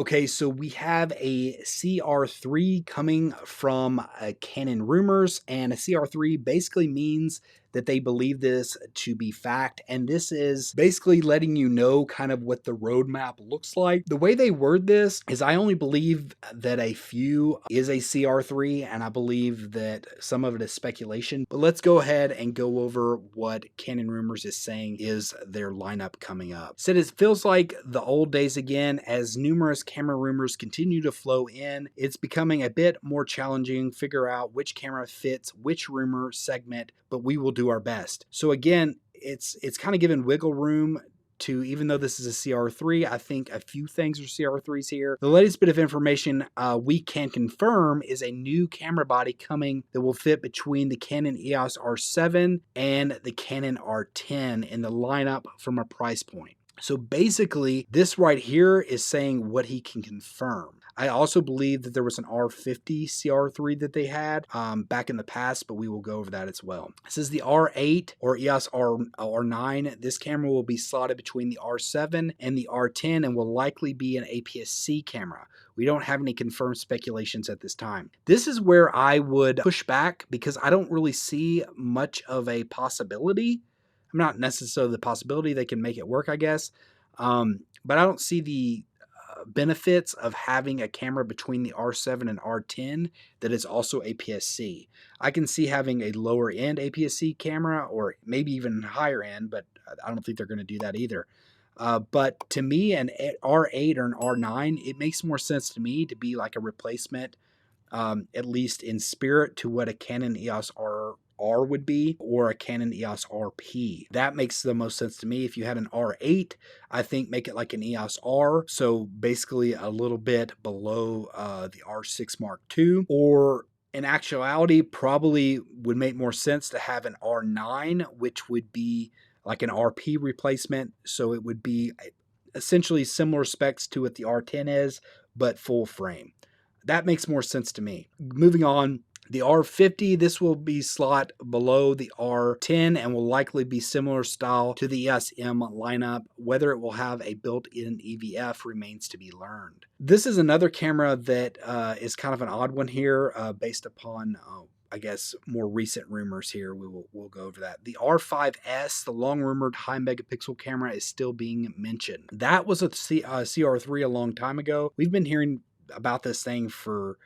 Okay, so we have a CR3 coming from Canon Rumors, and a CR3 basically means that they believe this to be fact, and this is basically letting you know kind of what the roadmap looks like. The way they word this is I only believe that a few is a CR3, and I believe that some of it is speculation, but let's go ahead and go over what Canon Rumors is saying is their lineup coming up. Said it feels like the old days again as numerous camera rumors continue to flow in. It's becoming a bit more challenging to figure out which camera fits which rumor segment, but we will do our best. So again, it's kind of given wiggle room to, even though this is a CR3, I think a few things are CR3s here. The latest bit of information we can confirm is a new camera body coming that will fit between the Canon EOS R7 and the Canon R10 in the lineup from a price point. So basically, this right here is saying what he can confirm. I also believe that there was an R50 CR3 that they had back in the past, but we will go over that as well. It says the R8 or EOS R9. This camera will be slotted between the R7 and the R10 and will likely be an APS-C camera. We don't have any confirmed speculations at this time. This is where I would push back because I don't really see much of a possibility. I'm not necessarily the possibility they can make it work, I guess. But I don't see the benefits of having a camera between the R7 and R10 that is also APS-C. I can see having a lower end APS-C camera or maybe even higher end, but I don't think they're going to do that either. But to me, an R8 or an R9, it makes more sense to me to be like a replacement, at least in spirit, to what a Canon EOS R would be, or a Canon EOS RP. That makes the most sense to me. If you had an R8, I think make it like an EOS R, so basically a little bit below the R6 Mark II, or in actuality, probably would make more sense to have an R9, which would be like an RP replacement, so it would be essentially similar specs to what the R10 is, but full frame. That makes more sense to me. Moving on, the R50, this will be slot below the R10 and will likely be similar style to the EOS-M lineup. Whether it will have a built-in EVF remains to be learned. This is another camera that is kind of an odd one here based upon I guess more recent rumors here. We'll go over that. The R5S, the long rumored high megapixel camera, is still being mentioned. That was a CR3 a long time ago. We've been hearing about this thing for,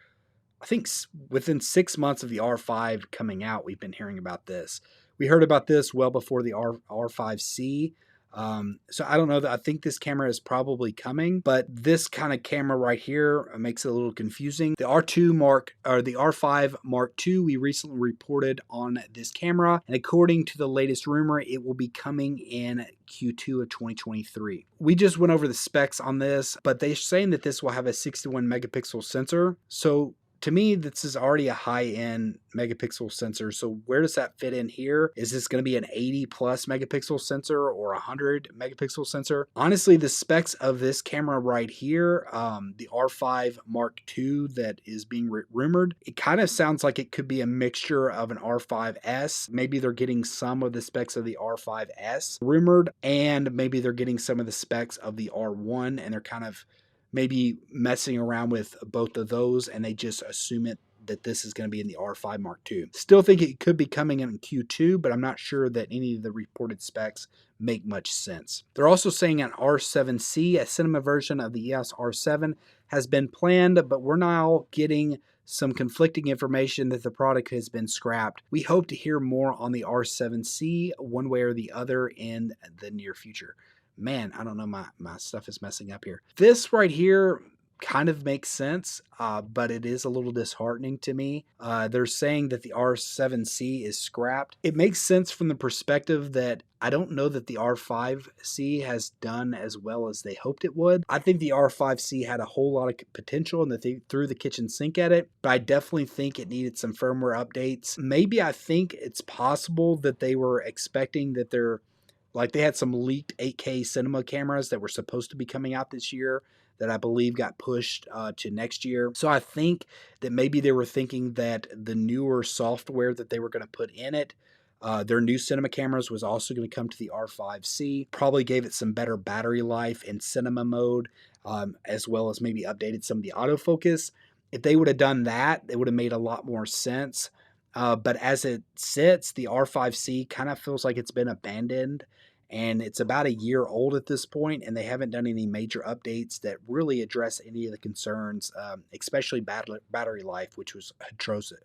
I think, within 6 months of the R5 coming out, we've been hearing about this. We heard about this well before the R5C. So I don't know that I think this camera is probably coming, but this kind of camera right here makes it a little confusing. The R5 Mark II, we recently reported on this camera, and according to the latest rumor, it will be coming in Q2 of 2023. We just went over the specs on this, but they're saying that this will have a 61 megapixel sensor. So to me, this is already a high-end megapixel sensor. So where does that fit in here? Is this going to be an 80 plus megapixel sensor or a 100 megapixel sensor? Honestly, the specs of this camera right here, the R5 Mark II that is being rumored, it kind of sounds like it could be a mixture of an R5S. Maybe they're getting some of the specs of the R5S rumored, and maybe they're getting some of the specs of the R1, and they're kind of maybe messing around with both of those, and they just assume that this is going to be in the R5 Mark II. Still think it could be coming in Q2, but I'm not sure that any of the reported specs make much sense. They're also saying an R7C, a cinema version of the EOS R7, has been planned, but we're now getting some conflicting information that the product has been scrapped. We hope to hear more on the R7C one way or the other in the near future. Man, I don't know, my stuff is messing up here. This right here kind of makes sense, but it is a little disheartening to me. They're saying that the R7C is scrapped. It makes sense from the perspective that I don't know that the R5C has done as well as they hoped it would. I think the R5C had a whole lot of potential and that they threw the kitchen sink at it, but I definitely think it needed some firmware updates. Maybe I think it's possible that they were expecting that they had some leaked 8K cinema cameras that were supposed to be coming out this year that I believe got pushed to next year. So I think that maybe they were thinking that the newer software that they were going to put in it, their new cinema cameras, was also going to come to the R5C. Probably gave it some better battery life in cinema mode. as well as maybe updated some of the autofocus. If they would have done that, it would have made a lot more sense. But as it sits, the R5C kind of feels like it's been abandoned, and it's about a year old at this point, and they haven't done any major updates that really address any of the concerns, especially battery life, which was atrocious.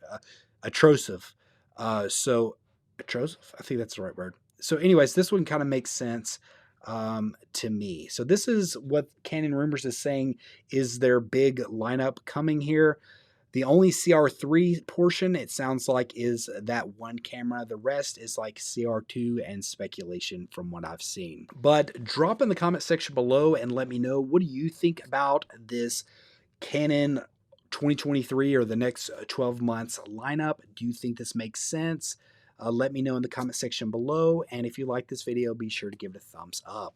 Atrocious. Atrocious? I think that's the right word. So, anyways, this one kind of makes sense to me. So, this is what Canon Rumors is saying is their big lineup coming here. The only CR3 portion, it sounds like, is that one camera. The rest is like CR2 and speculation from what I've seen. But drop in the comment section below and let me know, what do you think about this Canon 2023 or the next 12 months lineup? Do you think this makes sense? Let me know in the comment section below. And if you like this video, be sure to give it a thumbs up.